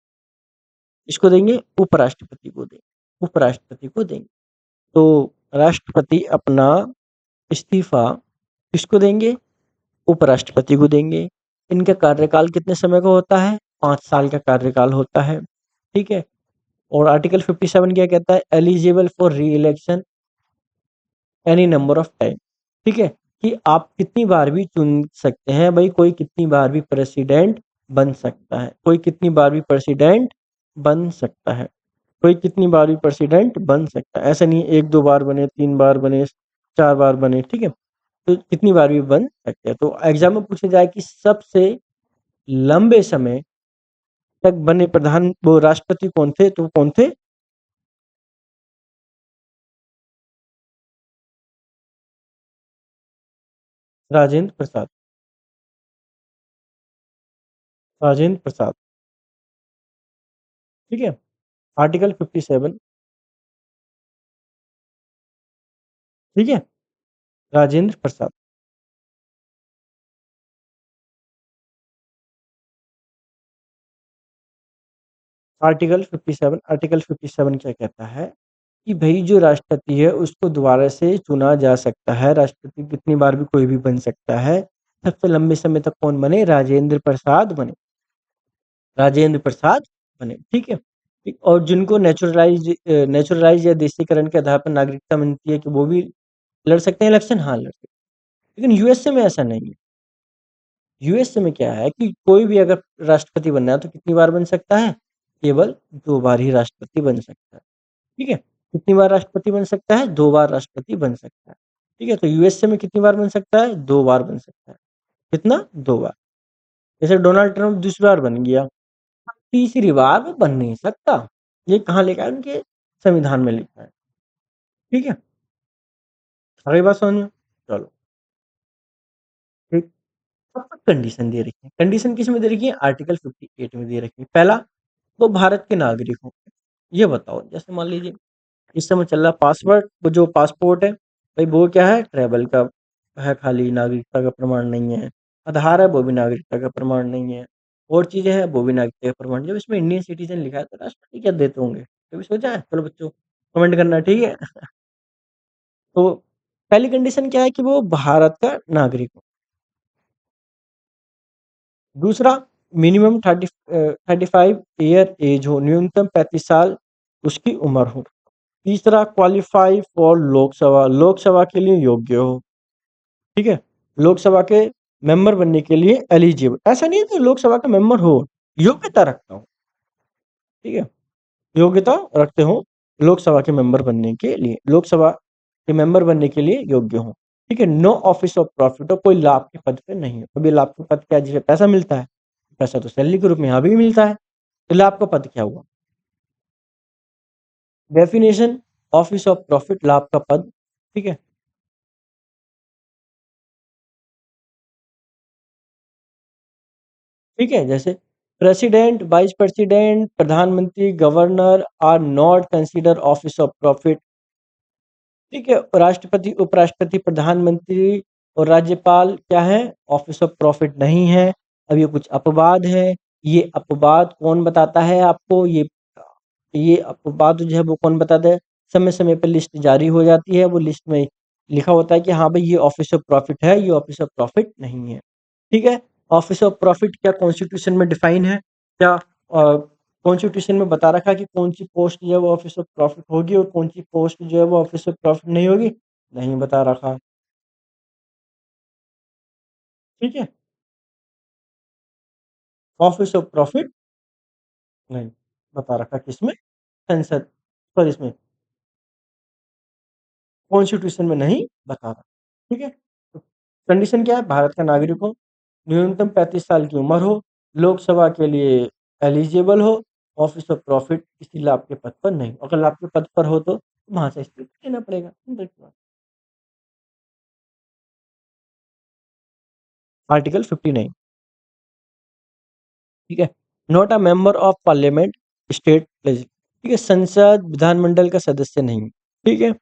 किसको देंगे? उपराष्ट्रपति को देंगे, उपराष्ट्रपति को देंगे। तो राष्ट्रपति अपना इस्तीफा किसको देंगे? उपराष्ट्रपति को देंगे। इनका कार्यकाल कितने समय का होता है? 5 साल का कार्यकाल होता है, ठीक है? और आर्टिकल 57 क्या कहता है? Eligible for reelection any number of time, ठीक है? कि आप कितनी बार भी चुन सकते हैं भाई, कोई कितनी बार भी प्रेसिडेंट बन सकता है, कोई कितनी बार भी प्रेसिडेंट बन सकता है, कोई कितनी बार भी प्रेसिडेंट बन सकता है। ऐसा नहीं है 1-2 बार बने, 3 बार बने, 4 बार बने, ठीक है? तो कितनी बार भी बन सकते हैं। तो एग्ज़ाम में पूछा जाए कि सबसे लंबे समय तक बने वो राष्ट्रपति कौन थे? तो वो कौन थे? राजेंद्र प्रसाद, राजेंद्र प्रसाद, ठीक है? आर्टिकल 57, ठीक है? राजेंद्र प्रसाद। आर्टिकल 57 क्या कहता है कि भई जो राष्ट्रपति है उसको दोबारा से चुना जा सकता है, राष्ट्रपति कितनी बार भी कोई भी बन सकता है। सबसे लंबे समय तक कौन बने? राजेंद्र प्रसाद बने, राजेंद्र प्रसाद बने, ठीक है? ठीक, और जिनको नेचुरलाइज़ या देशीकरण के आधार पर नागरिकता मिलती है कि वो भी लड़ सकते हैं इलेक्शन? हाँ, लड़ सकते हैं। लेकिन यूएसए में ऐसा नहीं है। यूएसए में क्या है कि कोई भी अगर राष्ट्रपति बनना है तो कितनी बार बन सकता है? केवल 2 बार ही राष्ट्रपति बन सकता है। ठीक है? कितनी बार राष्ट्रपति बन सकता है? 2 बार राष्ट्रपति बन सकता है। ठीक है? तो यूएसए में कितनी बार बन सकता है? 2 बार बन सकता है। कितना? 2 बार। जैसे डोनाल्ड ट्रम्प दूसरी बार बन गया, तीसरी बार वो बन नहीं सकता। ये कहाँ लिखा है? उनके संविधान में लिखा है। ठीक है? आ गई बात समझ में? चलो, ठीक। अब तक कंडीशन दे रखी है। कंडीशन किस में दे रखी है? आर्टिकल 58 में दे रखी है। पहला, वो भारत के नागरिक हों। ये बताओ, जैसे मान लीजिए इस समय चल रहा पासवर्ड, वो जो पासपोर्ट है, भाई वो क्या है? ट्रैवल का है खाली, नागरिकता का प्रमाण नहीं है। आधार है, वो भी नागरिकता का प्रमाण नहीं है। और चीज़ें हैं, वो भी नागरिकता का प्रमाण। जब इसमें इंडियन सिटीज़न लिखा है तो राष्ट्रपति क्या देते होंगे? कभी सोचा है? चलो बच्चों, कमेंट करना, ठीक है? तो पहली कंडीशन क्या है कि वो भारत का नागरिक हो। दूसरा, मिनिमम 35 ईयर एज हो, न्यूनतम 35 साल उसकी उम्र हो। तीसरा, क्वालीफाई फॉर लोकसभा, लोकसभा के लिए योग्य हो, ठीक है? लोकसभा के मेंबर बनने के लिए एलिजिबल, ऐसा नहीं है कि लोकसभा का मेंबर हो, योग्यता रखता हो, ठीक है? योग्यता रखते हो लोकसभा के मेंबर बनने के लिए, लोकसभा के मेंबर बनने के लिए योग्य हो, ठीक है? नो ऑफिस ऑफ प्रॉफिट हो, कोई लाभ के पद पे नहीं हो। अभी लाभ के पद क्या है? जिसे पैसा मिलता है, पैसा तो सैलरी के रूप में यहाँ भी मिलता है, तो लाभ का पद क्या हुआ? डेफिनेशन, ऑफिस ऑफ प्रॉफिट, लाभ का पद, ठीक है? ठीक है? जैसे प्रेसिडेंट, वाइस प्रेसिडेंट, प्रधानमंत्री, governor are not consider office of profit, ठीक है? राष्ट्रपति, उपराष्ट्रपति, प्रधानमंत्री और राज्यपाल क्या है? ऑफिस ऑफ प्रॉफिट नहीं है। अब ये कुछ अपवाद है। ये अपवाद कौन बताता है आपको? ये अपवाद जो है वो कौन बताता है? समय-समय पे लिस्ट जारी हो जाती है, वो लिस्ट में लिखा होता है कि हाँ भाई, ये ऑफिस ऑफ प्रॉफिट है, ये ऑफिस ऑफ प्रॉफिट नहीं है। ठीक है? ऑफिस ऑफ प्रॉफिट क्या कॉन्स्टिट्यूशन में डिफाइन है? क्या कॉन्स्टिट्यूशन में बता रखा है कि कौन-सी पोस्ट जो है वो ऑफिस ऑफ प्रॉफिट होगी और कौन-सी पोस्ट जो है वो ऑफिस ऑफ प्रॉफिट नहीं होगी? नहीं बता रखा। ठीक है? ऑफिस ऑफ प्रॉफिट नहीं बता रखा किसमें? संसद, सॉरी, इसमें कॉन्स्टिट्यूशन में नहीं बता रहा। ठीक है? कंडीशन क्या है? भारत का नागरिक हो, न्यूनतम 35 साल की उम्र हो, लोकसभा के लिए एलिजिबल हो, ऑफिस ऑफ प्रॉफिट किसी लाभ के पद पर नहीं हो। अगर लाभ के पद पर हो तो वहां से इस्तीफा देना पड़ेगा। सिंपल सी बात। आर्टिकल 59। ठीक है। Not a member of parliament, state ठीक है, संसद विधानमंडल का सदस्य नहीं। ठीक है।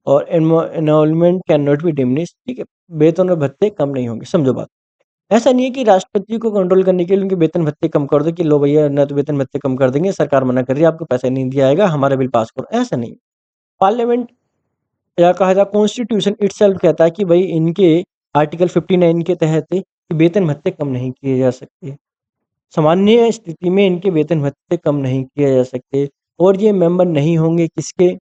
और enrolment can not be diminish. ठीक है। वेतन और भत्ते कम नहीं होंगे। समझो बात। ऐसा नहीं है कि राष्ट्रपति को कंट्रोल करने के लिए उनके वेतन भत्ते कम कर दो कि लो भैया ना तो वेतन भत्ते कम कर देंगे, सरकार मना कर रही है आपको पैसा नहीं दिया जाएगा, हमारा बिल पास करो। ऐसा नहीं। पार्लियामेंट या कहा जाए कॉन्स्टिट्यूशन इटसेल्फ कहता है कि भाई इनके आर्टिकल 59 के तहत कि वेतन भत्ते कम नहीं किए जा सकते। सामान्य स्थिति में इनके वेतन भत्ते कम नहीं किए जा सकते। और ये मेंबर नहीं होंगे किसके?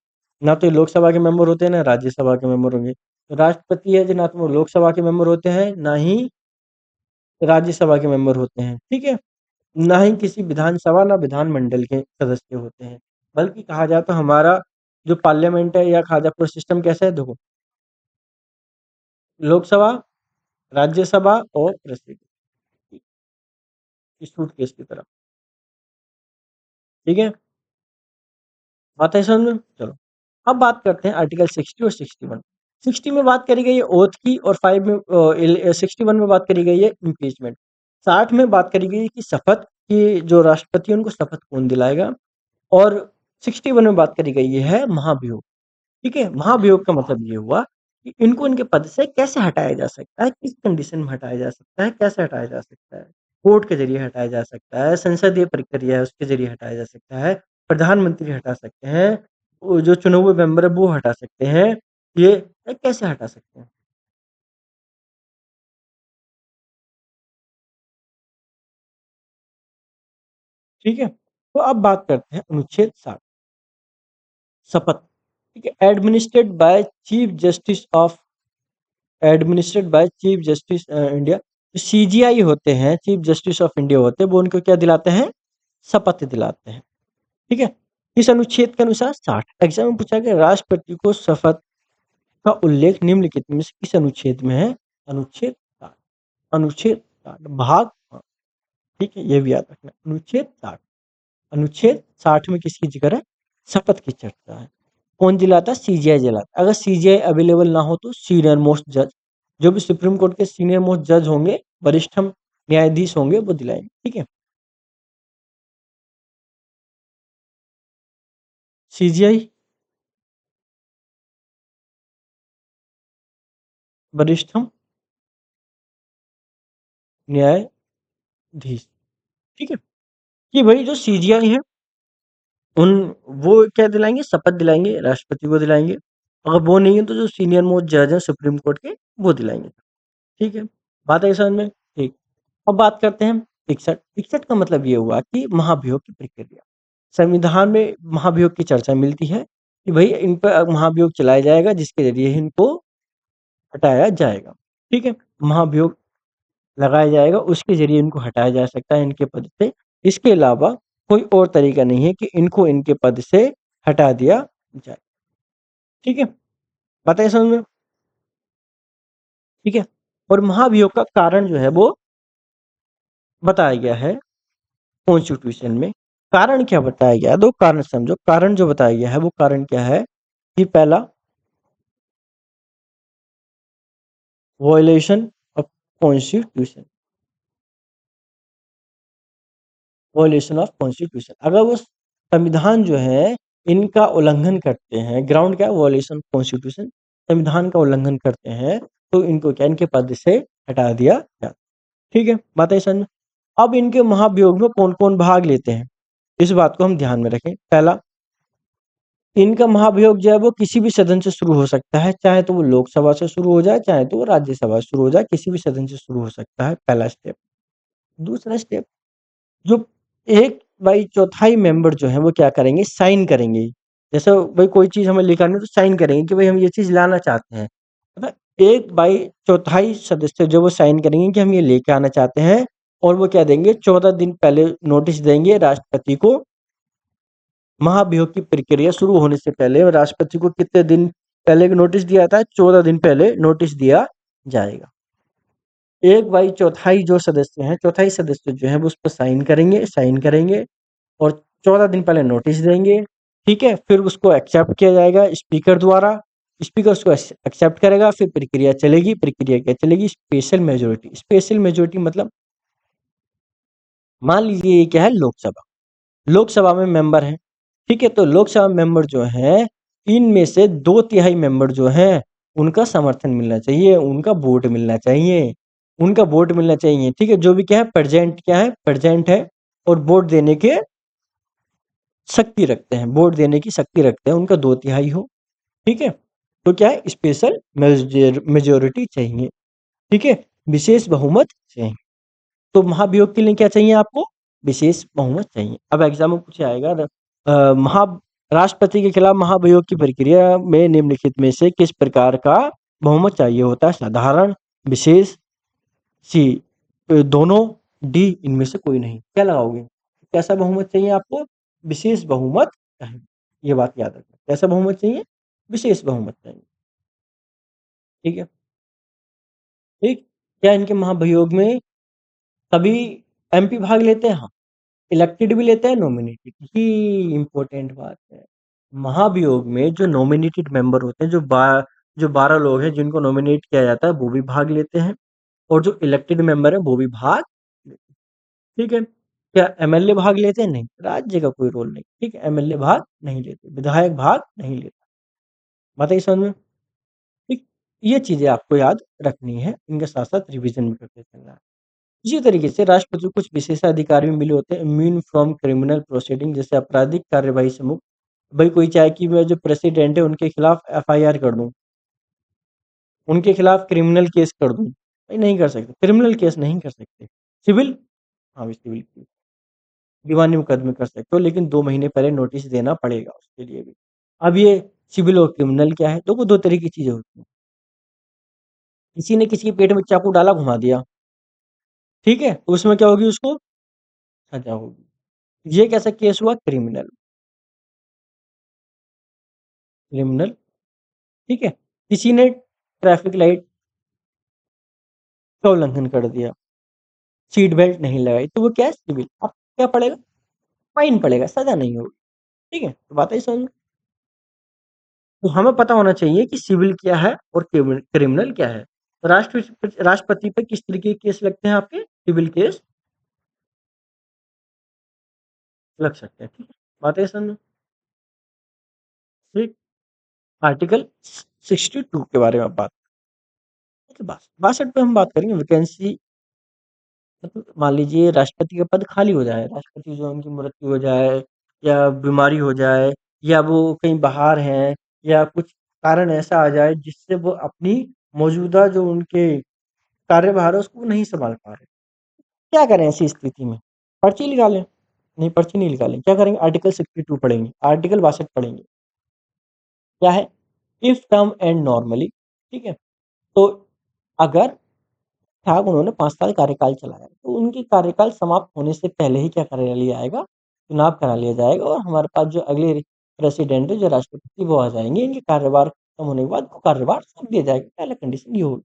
ना तो ये लोकसभा के मेंबर होते हैं ना राज्यसभा के मेंबर होंगे। तो राष्ट्रपति है जो ना तो वो लोकसभा के मेंबर होते हैं ना ही राज्यसभा के मेंबर होते हैं। ठीक है। ना ही किसी विधानसभा ना विधानमंडल के सदस्य होते हैं। बल्कि कहा जाए तो हमारा जो पार्लियामेंट है या कहा जाए पूरा सिस्टम कैसा है देखो, लोकसभा, राज्यसभा और प्रेसिडेंट, इस सूटकेस की तरह। ठीक है। बात है समझ में? चलो अब बात करते हैं आर्टिकल 60 और 61। 60 में बात करी गई है ओथ की और 61 में बात करी गई है इम्पीचमेंट। 60 में बात करी गई है कि शपथ की जो राष्ट्रपति है उनको शपथ कौन दिलाएगा। और 61 में बात करी गई है महाभियोग। ठीक है। महाभियोग का मतलब ये हुआ कि इनको इनके पद से कैसे हटाया जा सकता है, किस कंडीशन में हटाया जा सकता है, कैसे हटाया जा सकता है। कोर्ट के जरिए हटाया जा सकता है, संसदीय प्रक्रिया है उसके जरिए हटाया जा सकता है, प्रधानमंत्री हटा सकते हैं, वो जो चुने हुए मेंबर है वो हटा सकते हैं। ये कैसे हटा सकते हैं? ठीक है। तो अब बात करते हैं अनुच्छेद 60, शपथ। ठीक है। Administrated by chief justice India. जो सीजीआई होते हैं, चीफ जस्टिस ऑफ इंडिया होते हैं, वो उनको क्या दिलाते हैं? शपथ दिलाते हैं। ठीक है। इस अनुच्छेद के अनुसार 60 एग्जाम में पूछा गया राष्ट्रपति को शपथ का उल्लेख निम्नलिखित में से किस अनुच्छेद में है? अनुच्छेद 60। अनुच्छेद 60 भाग हाँ, ठीक है, ये भी याद रखना। अनुच्छेद 60 में किसकी जिक्र है? शपथ की चर्चा है। कौन दिलाता है? सीजीआई दिलाता है। अगर सीजीआई अवेलेबल ना हो तो सीनियर मोस्ट जज, जो भी सुप्रीम कोर्ट के सीनियर मोस्ट जज होंगे, वरिष्ठम न्यायाधीश होंगे, वो दिलाएंगे। ठीक है। सीजीआई वरिष्ठम न्यायाधीश। ठीक है। कि भाई जो सीजीआई है उन वो क्या दिलाएंगे? शपथ दिलाएंगे, राष्ट्रपति को दिलाएंगे। अगर वो नहीं है तो जो सीनियर मोस्ट जज है सुप्रीम कोर्ट के, वो दिलाएंगे। ठीक है। बात है समझ में? ठीक। अब बात करते हैं 61। 61 का मतलब ये हुआ कि महाभियोग की प्रक्रिया। संविधान में महाभियोग की चर्चा मिलती है कि भाई इन पर महाभियोग चलाया जाएगा जिसके जरिए इनको हटाया जाएगा। ठीक है। महाभियोग लगाया जाएगा उसके जरिए इनको हटाया जा सकता है इनके पद से। इसके अलावा कोई और तरीका नहीं है कि इनको इनके पद से हटा दिया जाए। ठीक है। बताइए समझ में? ठीक है। और महाभियोग का कारण जो है वो बताया गया है कॉन्स्टिट्यूशन में। कारण क्या बताया गया है? दो कारण समझो। कारण जो बताया गया है वो कारण क्या है कि पहला, violation of constitution. Violation of constitution, अगर वो संविधान जो है इनका उल्लंघन करते हैं, ग्राउंड क्या है? Violation of constitution. संविधान का उल्लंघन करते हैं तो इनको क्या इनके पद से हटा दिया जाता। ठीक है। बात है समझ में? अब इनके महाभियोग में कौन कौन भाग लेते हैं इस बात को हम ध्यान में रखें। पहला, इनका महाभियोग जो है वो किसी भी सदन से शुरू हो सकता है, चाहे तो वो लोकसभा से शुरू हो जाए चाहे तो वो राज्यसभा से शुरू हो जाए, किसी भी सदन से शुरू हो सकता है। पहला स्टेप। दूसरा स्टेप, जो एक बाई चौथाई मेंबर जो है वो क्या करेंगे? साइन करेंगे। जैसे भाई कोई चीज हमें लिखानी है तो साइन करेंगे कि भाई हम ये चीज लाना चाहते हैं। मतलब एक बाई चौथाई सदस्य जो वो साइन करेंगे कि हम ये लेके आना चाहते हैं। और वो क्या देंगे? 14 दिन पहले नोटिस देंगे राष्ट्रपति को। महाभियोग की प्रक्रिया शुरू होने से पहले और राष्ट्रपति को कितने दिन पहले नोटिस दिया था? 14 दिन पहले नोटिस दिया जाएगा। 1 बाई चौथाई जो सदस्य हैं, चौथाई सदस्य जो हैं वो उस पर साइन करेंगे और 14 दिन पहले नोटिस देंगे, ठीक है? फिर उसको एक्सेप्ट किया जाएगा स्पीकर द्वारा, स्पीकर उसको एक्सेप्ट करेगा, फिर प्रक्रिया चलेगी, प्रक्रिया क्या चलेगी? स्पेशल मेजॉरिटी मतलब मान लीजिए ये क्या है लोकसभा, लोकसभा में मेंबर हैं, ठीक है? तो लोकसभा मेंबर जो हैं, इनमें से 2 तिहाई मेंबर जो हैं, उनका समर्थन मिलना चाहिए, उनका वोट मिलना चाहिए, उनका वोट मिलना चाहिए, ठीक है? जो भी क्या है, प्रेज़ेंट है और वोट देने के शक्ति रखते हैं, वोट देने की शक्ति रखते हैं, उनका 2 तिहाई हो, ठीक है? तो क्या है स्पेशल मेजॉरिटी चाहिए, ठीक है? विशेष बहुमत चाहिए। तो महाभियोग के लिए क्या चाहिए आपको? विशेष बहुमत चाहिए। अब एग्ज़ाम में पूछा जाएगा अ, महा राष्ट्रपति के खिलाफ महाभियोग की प्रक्रिया में निम्नलिखित में से किस प्रकार का बहुमत चाहिए होता है? साधारण, विशेष, सी दोनों, डी इनमें से कोई नहीं। क्या लगाओगे? कैसा बहुमत चाहिए आपको? विशेष बहुमत चाहिए। ये बात याद रखना। कैसा बहुमत चाहिए? विशेष बहुमत चाहिए। ठीक है? ठीक? क्या इनके महाभियोग में सभी एमपी भाग लेते हैं? हाँ। इलेक्टेड भी लेते हैं, नॉमिनेटेड ही इम्पोर्टेंट बात है। महाभियोग में जो नॉमिनेटेड मेंबर होते हैं, जो 12 लोग हैं जिनको नॉमिनेट किया जाता है, वो भी भाग लेते हैं और जो इलेक्टेड मेंबर है वो भी भाग लेते हैं। ठीक है? क्या एमएलए भाग लेते हैं? नहीं, राज्य का कोई रोल नहीं। ठीक है? एमएलए भाग नहीं लेते, विधायक भाग नहीं लेता। बात आई समझ में? ठीक, ये चीजें आपको याद रखनी है, इनके साथ साथ रिवीजन भी करते चलना है। इसी तरीके से राष्ट्रपति को कुछ विशेषाधिकार भी मिले होते हैं, इम्यून फ्रॉम क्रिमिनल प्रोसीडिंग, जैसे आपराधिक कार्यवाही से मुक्त। भाई कोई चाहे कि मैं जो प्रेसिडेंट है उनके खिलाफ एफआईआर कर दूं, उनके खिलाफ क्रिमिनल केस कर दूं, भाई नहीं कर सकते, क्रिमिनल केस नहीं कर सकते। सिविल, हाँ भी सिविल केस, दीवानी मुकदमे कर सकते हो, लेकिन 2 महीने पहले नोटिस देना पड़ेगा उसके लिए भी। अब ये सिविल और क्रिमिनल क्या है? देखो 2 तरह की चीजें होती हैं। किसी ने किसी के पेट में चाकू डाला, घुमा दिया, ठीक है? तो उसमें क्या होगी? उसको सजा होगी। ये कैसा केस हुआ? क्रिमिनल, क्रिमिनल, ठीक है? किसी ने ट्रैफिक लाइट का उल्लंघन कर दिया, सीट बेल्ट नहीं लगाई, तो वो क्या है? सिविल। अब क्या पड़ेगा? फाइन पड़ेगा, सजा नहीं होगी। ठीक है? तो बात है समझ में? तो हमें पता होना चाहिए कि सिविल क्या है और क्रिमिनल क्या है। तो राष्ट्रपति पे किस तरीके के केस लगते हैं? आपके सिविल केस लग सकते हैं, ठीक है? बात है समझ में? ठीक। आर्टिकल 62 के बारे में आप बात, ठीक है? 62 पे हम बात करेंगे वैकेंसी। मतलब मान लीजिए राष्ट्रपति का पद खाली हो जाए, राष्ट्रपति जो उनकी मृत्यु हो जाए या बीमारी हो जाए या वो कहीं बाहर हैं या कुछ कारण ऐसा आ जाए जिससे वो अपनी मौजूदा जो उनके कार्यभार है उसको नहीं संभाल पा रहे। क्या करें ऐसी स्थिति में? पर्ची निकालें? नहीं, पर्ची नहीं निकालें। क्या करेंगे? आर्टिकल 62 पढ़ेंगे, आर्टिकल 62 पढ़ेंगे। क्या है? इफ टर्म एंड नॉर्मली, ठीक है? तो अगर था उन्होंने 5 साल कार्यकाल चलाया, तो उनके कार्यकाल समाप्त होने से पहले ही क्या करा लिया जाएगा? चुनाव करा लिया जाएगा और हमारे पास जो अगले प्रेसिडेंट है, जो राष्ट्रपति वो आ जाएँगे। इनके कार्यभार खत्म होने के बाद वो कार्यभार सौंप दिया जाएगा। पहला कंडीशन ये होगी।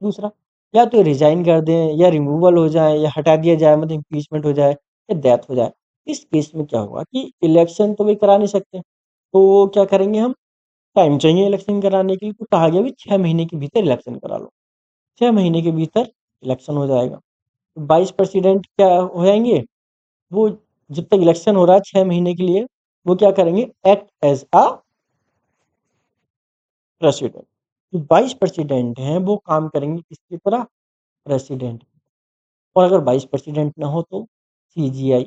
दूसरा, या तो रिज़ाइन कर दें या रिमूवल हो जाए या हटा दिया जाए, मतलब इम्पीचमेंट हो जाए या डेथ हो जाए। इस केस में क्या होगा कि इलेक्शन तो वे करा नहीं सकते, तो क्या करेंगे हम? टाइम चाहिए इलेक्शन कराने के लिए, तो कहा गया भी 6 महीने के भीतर इलेक्शन करा लो। 6 महीने के भीतर इलेक्शन हो जाएगा। वाइस प्रेसिडेंट क्या हो जाएँगे? वो जब तक इलेक्शन हो रहा है 6 महीने के लिए, वो क्या करेंगे? Act as a president. जो वाइस प्रेसिडेंट हैं, वो काम करेंगे किसकी तरह? प्रेसिडेंट। और अगर वाइस प्रेसिडेंट ना हो तो सीजीआई।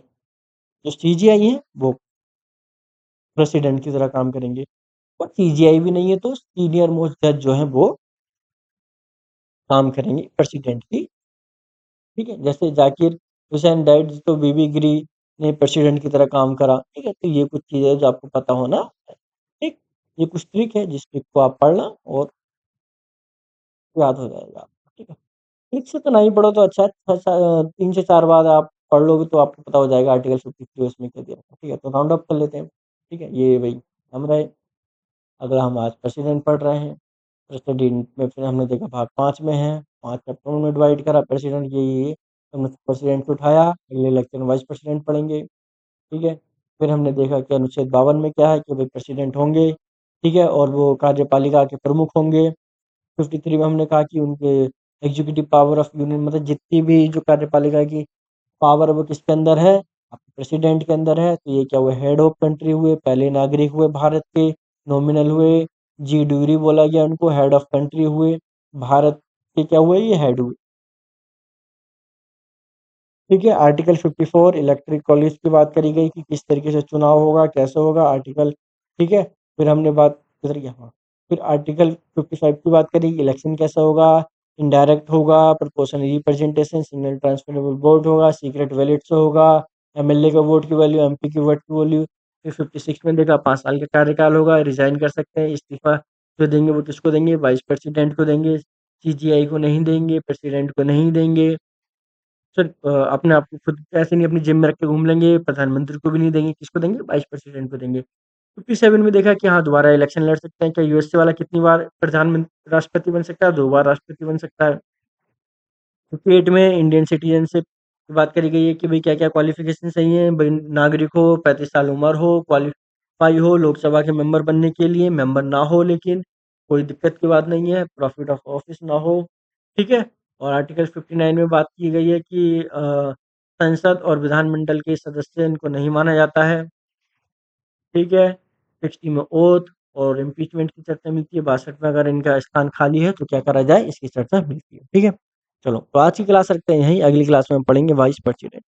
जो सीजीआई हैं, वो प्रेसिडेंट की तरह काम करेंगे और सीजीआई भी नहीं है तो सीनियर मोस्ट जज जो हैं, वो काम करेंगे प्रेसिडेंट की, ठीक है? जैसे ज़ाकिर हुसैन डाइट तो बीबी गिरी ने प्रेसिडेंट की तरह काम करा, ठीक है? तो ये कुछ चीज़ें जो आपको पता होना है, ठीक? ये कुछ ट्रिक है जिस ट्रिक को आप पढ़ना और याद हो जाएगा आपको, ठीक है? ट्रिक से तो नहीं पढ़ो तो अच्छा है, 3 से 4 बार आप पढ़ लोगे तो आपको पता हो जाएगा आर्टिकल 53 उसमें क्या दिया था, ठीक है? तो राउंड अप कर लेते हैं, ठीक है? ये भई हम रहे, अगला हम आज प्रेसिडेंट पढ़ रहे हैं, प्रेसिडेंट में फिर हमने देखा भाग 5 में है। 5 चैप्टरों में डिवाइड करा, प्रेसिडेंट ये, तो हमने प्रेसिडेंट को उठाया, अगले लेक्चर में वाइस प्रेसिडेंट पढ़ेंगे, ठीक है। फिर हमने देखा कि अनुच्छेद 52 में क्या है कि भाई प्रेसिडेंट होंगे, ठीक है, और वो कार्यपालिका के प्रमुख होंगे। 53 में हमने कहा कि उनके एग्जीक्यूटिव पावर ऑफ यूनियन, मतलब जितनी भी जो कार्यपालिका की पावर है वो किसके अंदर है, आपके प्रेसिडेंट के अंदर है। तो ये क्या हुए, हेड ऑफ कंट्री हुए, पहले नागरिक हुए भारत के, नॉमिनल हुए, जी ड्यूरी बोला गया उनको, हेड ऑफ कंट्री हुए, भारत के क्या हुए, ये हेड हुए, ठीक है। आर्टिकल 54 इलेक्ट्रिक कॉलेज की बात करी गई कि किस तरीके से चुनाव होगा, कैसे होगा, आर्टिकल, ठीक है। फिर हमने बात किधर गया, हाँ, फिर आर्टिकल 55 की बात करी, इलेक्शन कैसा होगा, इनडायरेक्ट होगा, proportional representation, single transferable vote होगा, सीक्रेट बैलेट से होगा, एमएलए का वोट की वैल्यू, एमपी की वोट की वैल्यू। फिर 56 में देखा 5 साल का कार्यकाल होगा, रिजाइन कर सकते हैं, इस्तीफा जो देंगे वो किसको देंगे, वाइस प्रेसिडेंट को देंगे, सीजीआई को नहीं देंगे, प्रेसिडेंट को नहीं देंगे। सर अपने आप को खुद ऐसे नहीं अपनी जेब में रख के घूम लेंगे, प्रधानमंत्री को भी नहीं देंगे, किसको देंगे, वाइस प्रेसिडेंट को देंगे। 57 में देखा कि हाँ, दोबारा इलेक्शन लड़ सकते हैं, क्या यूएसए वाला कितनी बार राष्ट्रपति बन सकता है, 2 बार राष्ट्रपति बन सकता है। 58 में इंडियन सिटीजनशिप की बात करी गई है कि भाई क्या-क्या क्वालिफिकेशन चाहिए, भाई नागरिक हो, 35 साल उम्र हो, क्वालीफाई हो लोकसभा के मेंबर बनने के लिए, मेंबर ना हो लेकिन कोई दिक्कत की बात नहीं है, प्रॉफिट ऑफ ऑफिस ना हो, ठीक है। और आर्टिकल 59 में बात की गई है कि संसद और विधानमंडल के सदस्य इनको नहीं माना जाता है, ठीक है। 60 में ओथ और इम्पीचमेंट की चर्चा मिलती है, 62 में अगर इनका स्थान खाली है तो क्या करा जाए, इसकी चर्चा मिलती है, ठीक है। चलो, तो आज की क्लास रखते हैं यहीं, अगली क्लास में हम पढ़ेंगे वाइस प्रेसिडेंट।